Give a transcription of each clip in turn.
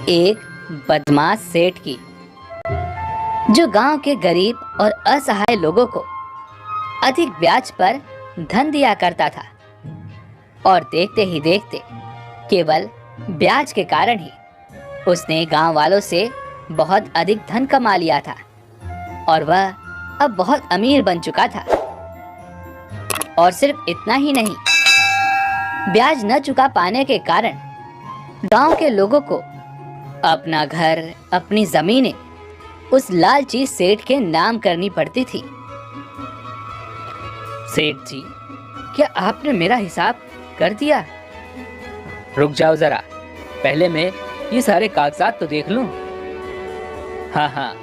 एक बदमाश सेठ की, जो गांव के गरीब और असहाय लोगों को अधिक ब्याज पर धन दिया करता था और देखते ही देखते केवल ब्याज के कारण ही उसने गांव वालों से बहुत अधिक धन कमा लिया था और वह अब बहुत अमीर बन चुका था। और सिर्फ इतना ही नहीं, ब्याज न चुका पाने के कारण गांव के लोगों को अपना घर, अपनी जमीनें उस लालची सेठ के नाम करनी पड़ती थी। सेठ जी, क्या आपने मेरा हिसाब कर दिया? रुक जाओ जरा, पहले मैं ये सारे कागजात तो देख लूं। हाँ,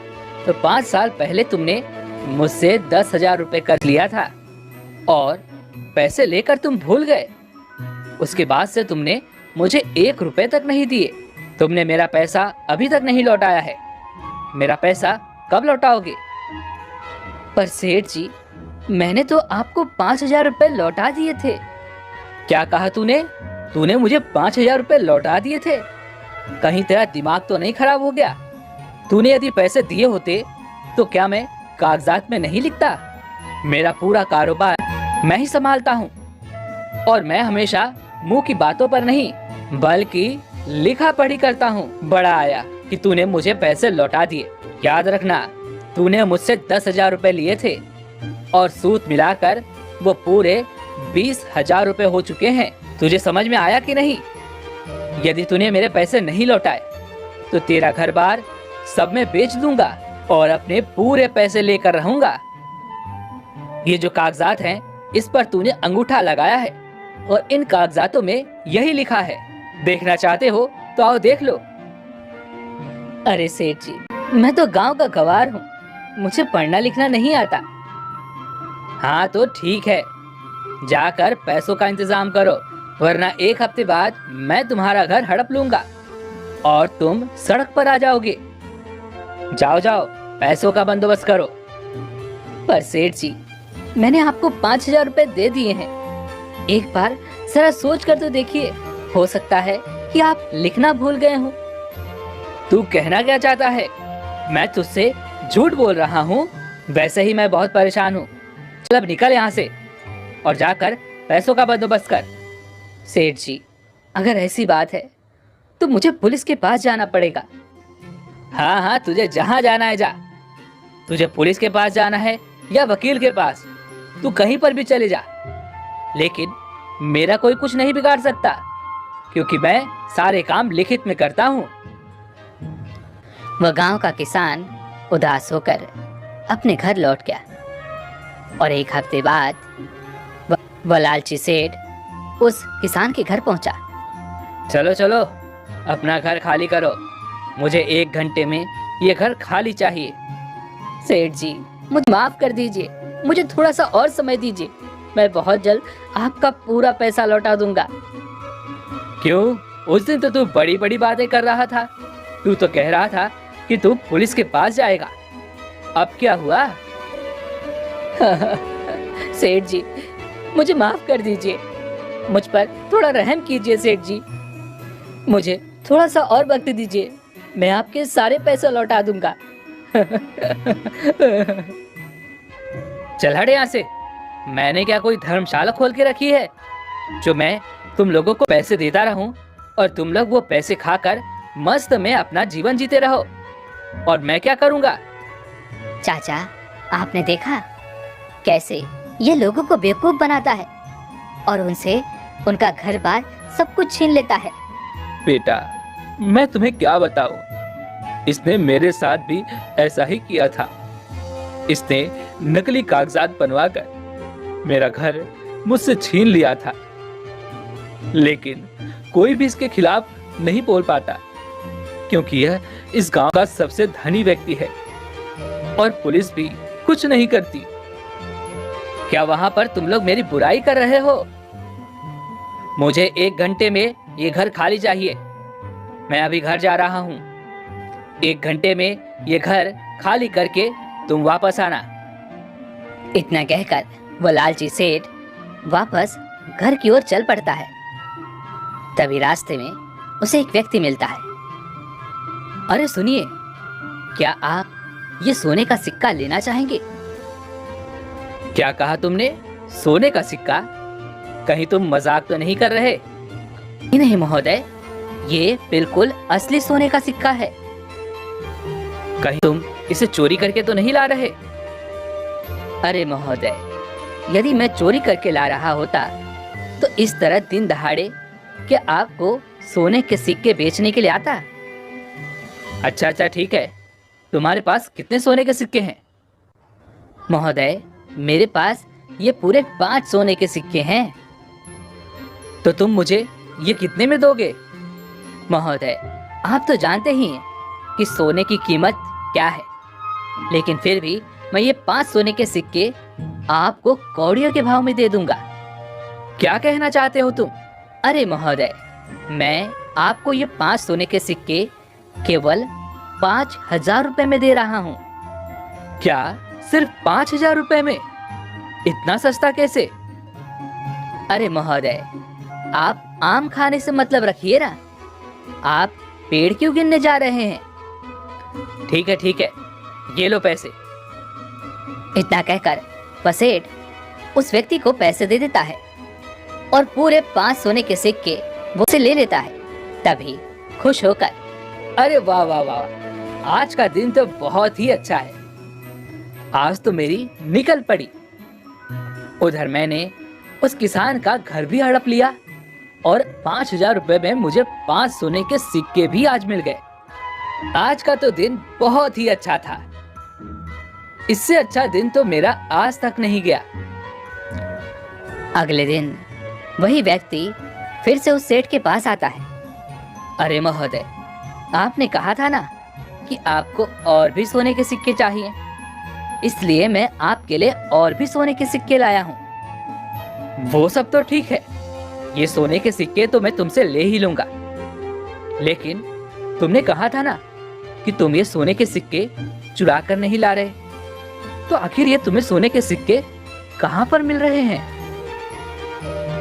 तो 5 साल पहले तुमने मुझसे 10,000 रुपए कर लिया था और पैसे लेकर तुम भूल गए। उसके बाद से तुमने मुझे 1 रुपए तक नहीं दिए। तुमने मेरा पैसा अभी तक नहीं लौटाया है। मेरा पैसा कब लौटाओगे? पर सेठ जी, मैंने तो आपको 5,000 रुपए लौटा दिए थे। क्या कहा तूने? तूने मुझे 5,000 रुपए लौटा दिए थे? कहीं तेरा दिमाग तो नहीं खराब हो गया? तूने यदि पैसे दिए होते तो क्या मैं कागजात में नहीं लिखता? मेरा पूरा कारोबार मैं ही संभालता हूँ और मैं हमेशा मुंह की बातों पर नहीं बल्कि लिखा पढ़ी करता हूँ। बड़ा आया कि तूने मुझे पैसे लौटा दिए। याद रखना, तूने मुझसे 10,000 रुपए लिए थे और सूद मिलाकर वो पूरे 20,000 रुपए हो चुके हैं। तुझे समझ में आया कि नहीं? यदि तूने मेरे पैसे नहीं लौटाए तो तेरा घर बार सब मैं बेच दूंगा और अपने पूरे पैसे लेकर रहूंगा। ये जो कागजात हैं, इस पर तूने अंगूठा लगाया है और इन कागजातों में यही लिखा है। देखना चाहते हो तो आओ देख लो। अरे सेठ जी, मैं तो गांव का गवार हूँ, मुझे पढ़ना लिखना नहीं आता। हाँ तो ठीक है, जाकर पैसों का इंतजाम करो, वरना 1 हफ्ते बाद मैं तुम्हारा घर हड़प लूंगा और तुम सड़क पर आ जाओगे। जाओ, पैसों का बंदोबस्त करो। पर सेठ जी, मैंने आपको 5,000 रुपए दे दिए हैं। एक बार जरा सोच कर तो देखिए, हो सकता है कि आप लिखना भूल गए हो। तू कहना क्या चाहता है? मैं तुझसे झूठ बोल रहा हूँ? वैसे ही मैं बहुत परेशान हूँ। चल अब निकल यहाँ से और जाकर पैसों का बंदोबस्त कर। सेठ जी, अगर ऐसी बात है तो मुझे पुलिस के पास जाना पड़ेगा। हाँ, तुझे जहाँ जाना है जा। तुझे पुलिस के पास जाना है या वकील के पास, तू कहीं पर भी चले जा, लेकिन मेरा कोई कुछ नहीं बिगाड़ सकता क्योंकि मैं सारे काम लिखित में करता हूँ। वह गांव का किसान उदास होकर अपने घर लौट गया और 1 हफ्ते बाद वह लालची सेठ उस किसान के घर पहुंचा। चलो, अपना घर खाली करो। मुझे 1 घंटे में ये घर खाली चाहिए। सेठ जी, मुझे माफ कर दीजिए, मुझे थोड़ा सा और समय दीजिए। मैं बहुत जल्द आपका पूरा पैसा लौटा दूंगा। क्यों? उस दिन तो तू बड़ी बड़ी बातें कर रहा था। तू तो कह रहा था कि तू पुलिस के पास जाएगा। अब क्या हुआ? सेठ जी, मुझे माफ कर दीजिए, मुझ पर थोड़ा रहम कीजिए। सेठ जी, मुझे थोड़ा सा और वक्त दीजिए, मैं आपके सारे पैसे लौटा दूंगा। चल हट यहाँ से। मैंने क्या कोई धर्मशाला खोल के रखी है जो मैं तुम लोगों को पैसे देता रहूं और तुम लोग वो पैसे खाकर मस्त में अपना जीवन जीते रहो? और मैं क्या करूंगा? चाचा, आपने देखा कैसे ये लोगों को बेवकूफ बनाता है और उनसे उनका घर बार सब कुछ छीन लेता है। बेटा, मैं तुम्हें क्या बताऊं, इसने मेरे साथ भी ऐसा ही किया था। इसने नकली कागजात बनवाकर मेरा घर मुझसे छीन लिया था, लेकिन कोई भी इसके खिलाफ नहीं बोल पाता क्योंकि यह इस गांव का सबसे धनी व्यक्ति है और पुलिस भी कुछ नहीं करती। क्या वहां पर तुम लोग मेरी बुराई कर रहे हो? मुझे 1 घंटे में ये घर खाली चाहिए। मैं अभी घर जा रहा हूँ। 1 घंटे में ये घर खाली करके तुम वापस आना। इतना कहकर वह लालची सेठ वापस घर की ओर चल पड़ता है। तभी रास्ते में उसे एक व्यक्ति मिलता है अरे सुनिए, क्या आप ये सोने का सिक्का लेना चाहेंगे? क्या कहा तुमने? सोने का सिक्का? कहीं तुम मजाक तो नहीं कर रहे? नहीं महोदय, ये बिल्कुल असली सोने का सिक्का है। कहीं तुम इसे चोरी करके तो नहीं ला रहे? अरे महोदय, यदि मैं चोरी करके ला रहा होता तो इस तरह दिन दहाड़े क्या आपको सोने के सिक्के बेचने के लिए आता? अच्छा ठीक है, तुम्हारे पास कितने सोने के सिक्के हैं? महोदय, मेरे पास ये पूरे 5 सोने के सिक्के हैं। तो तुम मुझे ये कितने में दोगे? महोदय, आप तो जानते ही हैं कि सोने की कीमत क्या है, लेकिन फिर भी मैं ये 5 सोने के सिक्के आपको कौड़ियों के भाव में दे दूंगा। क्या कहना चाहते हो तुम? अरे महोदय, मैं आपको ये 5 सोने के सिक्के केवल 5,000 रुपए में दे रहा हूँ। क्या सिर्फ 5,000 रुपए में? इतना सस्ता कैसे? अरे महोदय, आप आम खाने से मतलब रखिए ना, आप पेड़ क्यों गिनने जा रहे हैं? ठीक है, ये लो पैसे। इतना कहकर पसेठ उस व्यक्ति को पैसे दे देता है और पूरे 5 सोने के सिक्के वो से ले लेता है। तभी खुश होकर, अरे वाह वाह वाह, आज का दिन तो बहुत ही अच्छा है। आज तो मेरी निकल पड़ी। उधर मैंने उस किसान का घर भी हड़प लिया और 5,000 रुपए में मुझे 5 सोने के सिक्के भी आज मिल गए। आज का तो दिन बहुत ही अच्छा था। इससे अच्छा दिन तो मेरा आज तक नहीं गया। अगले दिन वही व्यक्ति फिर से उस सेठ के पास आता है। अरे महोदय, आपने कहा था ना कि आपको और भी सोने के सिक्के चाहिए, इसलिए मैं आपके लिए और भी सोने के सिक्के लाया हूँ। वो सब तो ठीक है, ये सोने के सिक्के तो मैं तुमसे ले ही लूंगा, लेकिन तुमने कहा था ना कि तुम ये सोने के सिक्के चुरा कर नहीं ला रहे, तो आखिर ये तुम्हें सोने के सिक्के कहाँ पर मिल रहे हैं?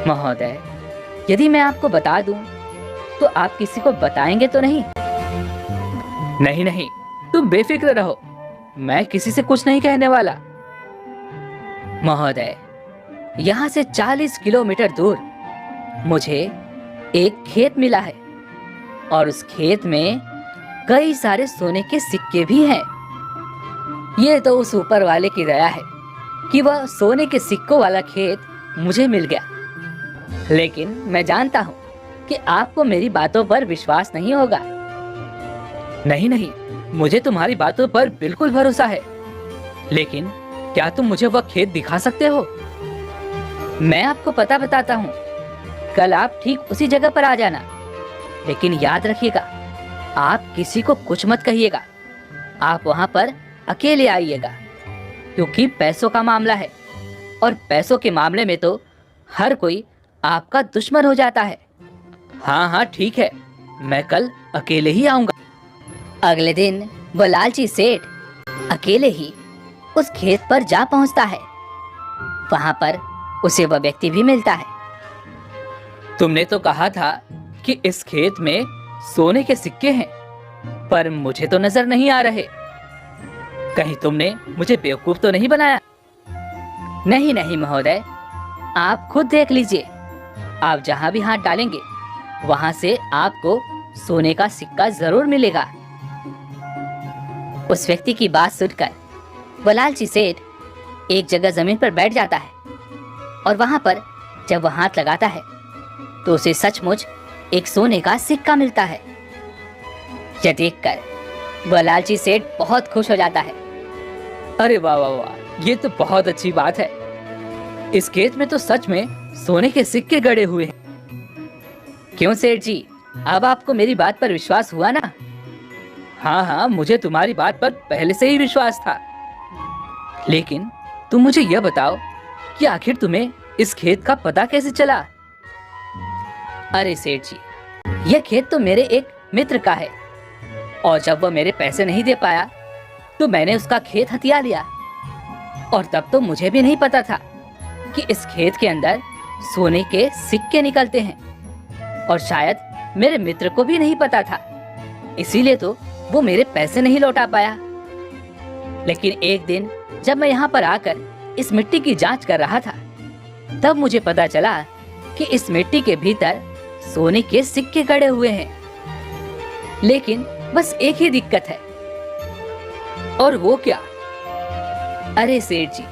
महोदय, यदि मैं आपको बता दूं तो आप किसी को बताएंगे तो नहीं? नहीं, तुम बेफिक्र रहो, मैं किसी से कुछ नहीं कहने वाला। महोदय, यहाँ से 40 किलोमीटर दूर मुझे एक खेत मिला है और उस खेत में कई सारे सोने के सिक्के भी हैं। ये तो उस ऊपर वाले की दया है कि वह सोने के सिक्कों वाला खेत मुझे मिल गया, लेकिन मैं जानता हूँ कि आपको मेरी बातों पर विश्वास नहीं होगा। नहीं, मुझे तुम्हारी बातों पर बिल्कुल भरोसा है, लेकिन क्या तुम मुझे वह खेत दिखा सकते हो? मैं आपको पता बताता हूँ, कल आप ठीक उसी जगह पर आ जाना, लेकिन याद रखिएगा, आप किसी को कुछ मत कहिएगा। आप वहाँ पर अकेले आइएगा, क्योंकि पैसों का मामला है और पैसों के मामले में तो हर कोई आपका दुश्मन हो जाता है। हाँ ठीक है, मैं कल अकेले ही आऊंगा। अगले दिन वो लालची सेठ अकेले ही उस खेत पर जा पहुंचता है। वहां पर उसे वह व्यक्ति भी मिलता है। तुमने तो कहा था कि इस खेत में सोने के सिक्के हैं, पर मुझे तो नजर नहीं आ रहे। कहीं तुमने मुझे बेवकूफ तो नहीं बनाया? नहीं महोदय, आप खुद देख लीजिए। आप जहाँ भी हाथ डालेंगे वहां से आपको सोने का सिक्का जरूर मिलेगा। उस व्यक्ति की बात सुनकर वो लालची सेठ एक जगह जमीन पर बैठ जाता है और वहां पर जब वह हाथ लगाता है तो उसे सचमुच एक सोने का सिक्का मिलता है। यह देखकर वह लालची सेठ बहुत खुश हो जाता है। अरे वाह वाह वाह, ये तो बहुत अच्छी बात है। इस खेत में तो सच में सोने के सिक्के गड़े हुए हैं। क्यों सेठ जी, अब आपको मेरी बात पर विश्वास हुआ ना? हाँ, मुझे तुम्हारी बात पर पहले से ही विश्वास था, लेकिन तुम मुझे यह बताओ कि आखिर तुम्हें इस खेत का पता कैसे चला? अरे सेठ जी, यह खेत तो मेरे एक मित्र का है और जब वह मेरे पैसे नहीं दे पाया तो मैंने उसका खेत हथिया लिया, और तब तो मुझे भी नहीं पता था कि इस खेत के अंदर सोने के सिक्के निकलते हैं, और शायद मेरे मित्र को भी नहीं पता था। इसीलिए तो वो मेरे पैसे नहीं लौटा पाया। लेकिन एक दिन जब मैं यहाँ पर आकर इस मिट्टी की जांच कर रहा था, तब मुझे पता चला कि इस मिट्टी के भीतर सोने के सिक्के गड़े हुए हैं। लेकिन बस एक ही दिक्कत है। और वो क्या? अरे सेठ जी,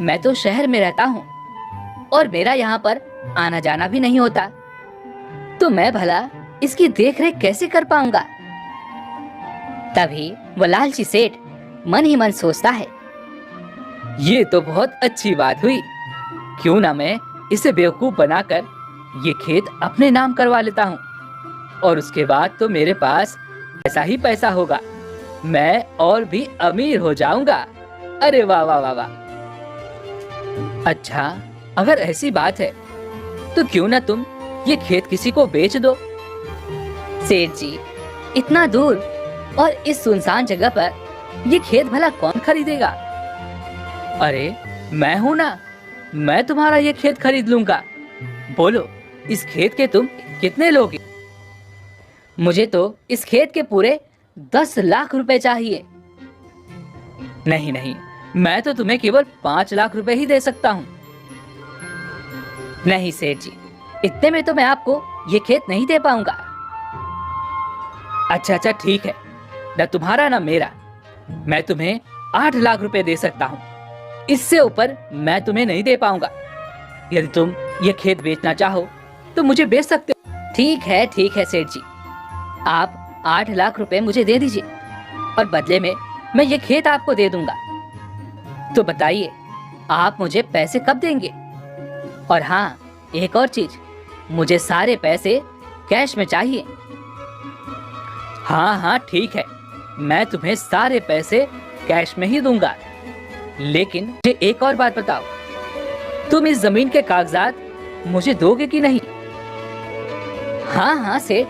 मैं तो शहर में रहता हूँ और मेरा यहाँ पर आना जाना भी नहीं होता, तो मैं भला इसकी देखरेख कैसे कर पाऊंगा। तभी वो लालची सेठ मन ही मन सोचता है, ये तो बहुत अच्छी बात हुई। क्यों ना मैं इसे बेवकूफ बनाकर ये खेत अपने नाम करवा लेता हूँ, और उसके बाद तो मेरे पास ऐसा ही पैसा होगा, मैं और भी अमीर हो जाऊंगा। अरे वाह वाह वाह वाह। अच्छा, अगर ऐसी बात है तो क्यों ना तुम ये खेत किसी को बेच दो। सेठ जी, इतना दूर और इस सुनसान जगह पर ये खेत भला कौन खरीदेगा। अरे मैं हूं ना, मैं तुम्हारा ये खेत खरीद लूंगा। बोलो, इस खेत के तुम कितने लोगे? मुझे तो इस खेत के पूरे 10 लाख रुपए चाहिए। नहीं नहीं, मैं तो तुम्हें केवल 5 लाख रुपए ही दे सकता हूँ। नहीं सेठ जी, इतने में तो मैं आपको ये खेत नहीं दे पाऊंगा। अच्छा अच्छा ठीक है, न तुम्हारा न मेरा, मैं तुम्हें 8 लाख रुपए दे सकता हूँ। इससे ऊपर मैं तुम्हें नहीं दे पाऊंगा। यदि तुम ये खेत बेचना चाहो तो मुझे बेच सकते हो। ठीक है सेठ जी, आप 8 लाख रुपए मुझे दे दीजिए और बदले में मैं ये खेत आपको दे दूंगा। तो बताइए, आप मुझे पैसे कब देंगे? और हाँ, एक और चीज, मुझे सारे पैसे कैश में चाहिए। हाँ हाँ ठीक है, मैं तुम्हें सारे पैसे कैश में ही दूंगा। लेकिन मुझे एक और बात बताओ, तुम इस जमीन के कागजात मुझे दोगे कि नहीं? हाँ सेठ,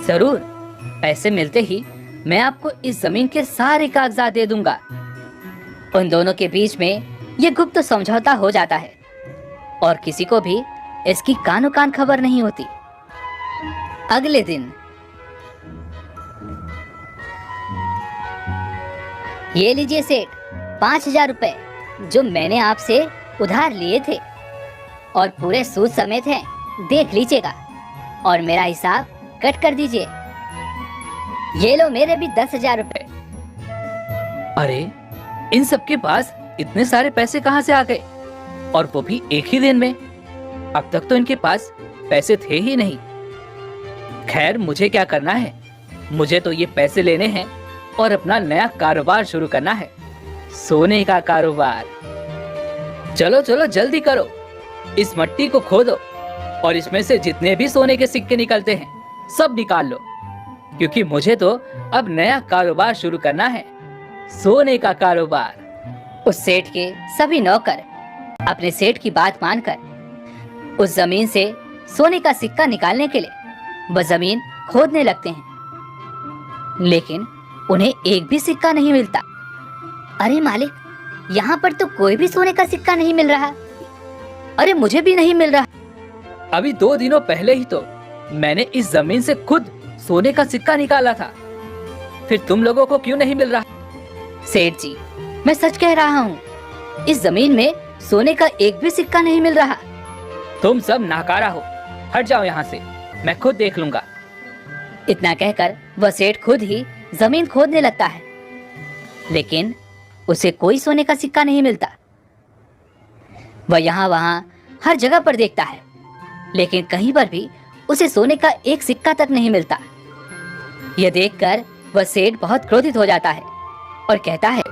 जरूर। पैसे मिलते ही मैं आपको इस जमीन के सारे कागजात दे दूंगा। उन दोनों के बीच में ये गुप्त समझौता हो जाता है और किसी को भी इसकी कानो कान खबर नहीं होती। अगले दिन ये लीजिए सेठ, 5,000 रुपए जो मैंने आपसे उधार लिए थे और पूरे सूद समेत हैं, देख लीजिएगा और मेरा हिसाब कट कर दीजिए। ये लो मेरे भी 10,000 रुपए। अरे, इन सबके पास इतने सारे पैसे कहाँ से आ गए, और वो भी एक ही दिन में? अब तक तो इनके पास पैसे थे ही नहीं। खैर, मुझे क्या करना है, मुझे तो ये पैसे लेने हैं और अपना नया कारोबार शुरू करना है, सोने का कारोबार। चलो चलो जल्दी करो, इस मिट्टी को खोदो और इसमें से जितने भी सोने के सिक्के निकलते हैं सब निकाल लो, क्योंकि मुझे तो अब नया कारोबार शुरू करना है, सोने का कारोबार। उस सेठ के सभी नौकर अपने सेठ की बात मानकर उस जमीन से सोने का सिक्का निकालने के लिए वह जमीन खोदने लगते हैं, लेकिन उन्हें एक भी सिक्का नहीं मिलता। अरे मालिक, यहाँ पर तो कोई भी सोने का सिक्का नहीं मिल रहा। अरे मुझे भी नहीं मिल रहा। अभी 2 दिनों पहले ही तो मैंने इस जमीन से खुद सोने का सिक्का निकाला था, फिर तुम लोगों को क्यों नहीं मिल रहा? सेठ जी, मैं सच कह रहा हूँ, इस जमीन में सोने का एक भी सिक्का नहीं मिल रहा। तुम सब नाकारा हो, हट जाओ यहाँ से, मैं खुद देख लूंगा। इतना कहकर वह सेठ खुद ही जमीन खोदने लगता है, लेकिन उसे कोई सोने का सिक्का नहीं मिलता। वह यहाँ वहाँ हर जगह पर देखता है, लेकिन कहीं पर भी उसे सोने का एक सिक्का तक नहीं मिलता। यह देखकर वह सेठ बहुत क्रोधित हो जाता है और कहता है,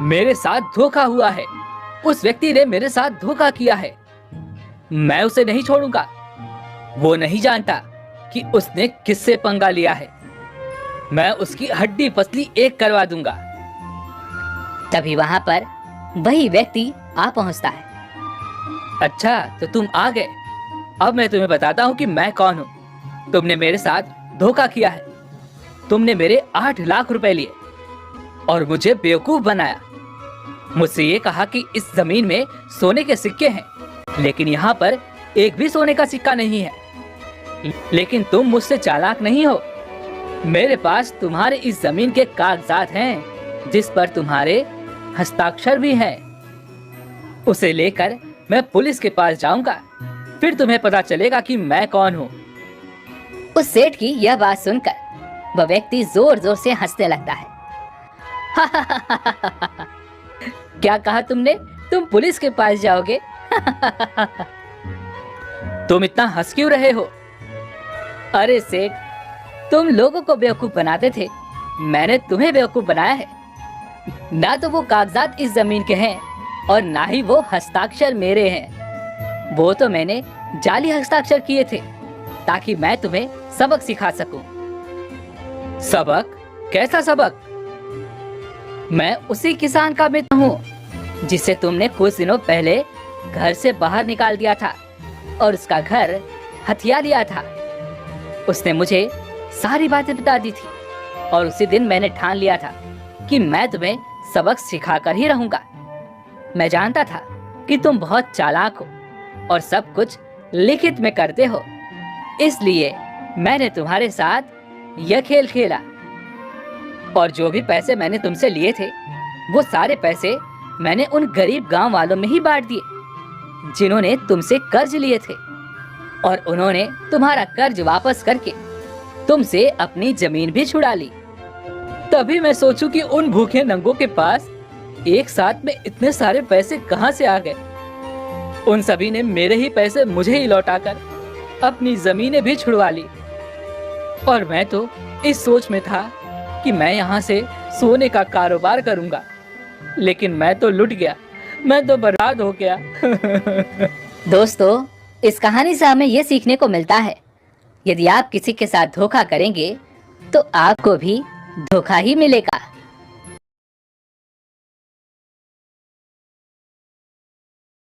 मेरे साथ धोखा हुआ है, उस व्यक्ति ने मेरे साथ धोखा किया है, मैं उसे नहीं छोड़ूंगा। वो नहीं जानता कि उसने किससे पंगा लिया है, मैं उसकी हड्डी पसली एक करवा दूंगा। तभी वहां पर वही व्यक्ति आ पहुंचता है। अच्छा, तो तुम आ गए, अब मैं तुम्हें बताता हूँ कि मैं कौन हूँ। तुमने मेरे साथ धोखा किया है, तुमने मेरे 8 लाख रुपए लिए और मुझे बेवकूफ बनाया। मुझसे ये कहा कि इस जमीन में सोने के सिक्के हैं, लेकिन यहाँ पर एक भी सोने का सिक्का नहीं है। लेकिन तुम मुझसे चालाक नहीं हो, मेरे पास तुम्हारे इस जमीन के कागजात हैं, जिस पर तुम्हारे हस्ताक्षर भी हैं। उसे लेकर मैं पुलिस के पास जाऊंगा, फिर तुम्हें पता चलेगा कि मैं कौन हूँ। उस सेठ की यह बात सुनकर वह व्यक्ति जोर जोर से हंसने लगता है। क्या कहा तुमने? तुम पुलिस के पास जाओगे? तुम इतना हंस क्यों रहे हो? अरे सेठ, तुम लोगों को बेवकूफ बनाते थे, मैंने तुम्हें बेवकूफ बनाया है। ना तो वो कागजात इस जमीन के हैं और ना ही वो हस्ताक्षर मेरे हैं। वो तो मैंने जाली हस्ताक्षर किए थे ताकि मैं तुम्हें सबक सिखा सकूं। सबक? कैसा सबक? मैं उसी किसान का मित्र हूँ जिसे तुमने कुछ दिनों पहले घर से बाहर निकाल दिया था और उसका घर हथिया लिया था। उसने मुझे सारी बातें बता दी थी और उसी दिन मैंने ठान लिया था कि मैं तुम्हें सबक सिखाकर ही रहूंगा। मैं जानता था कि तुम बहुत चालाक हो और सब कुछ लिखित में करते हो, इसलिए मैंने तुम्हारे साथ यह खेल खेला। और जो भी पैसे मैंने तुमसे लिए थे, वो सारे पैसे मैंने उन गरीब गांव वालों में ही बांट दिए जिन्होंने तुमसे कर्ज लिए थे, और उन्होंने तुम्हारा कर्ज वापस करके तुमसे अपनी जमीन भी छुड़ा ली। तभी मैं सोचूं कि उन भूखे नंगों के पास एक साथ में इतने सारे पैसे कहां से आ गए। उन सभी ने मेरे ही पैसे मुझे ही लौटाकर अपनी जमीनें भी छुड़वा ली। और मैं तो इस सोच में था कि मैं यहाँ से सोने का कारोबार करूंगा, लेकिन मैं तो लुट गया, मैं तो बर्बाद हो गया। दोस्तों, इस कहानी से हमें यह सीखने को मिलता है, यदि आप किसी के साथ धोखा करेंगे तो आपको भी धोखा ही मिलेगा।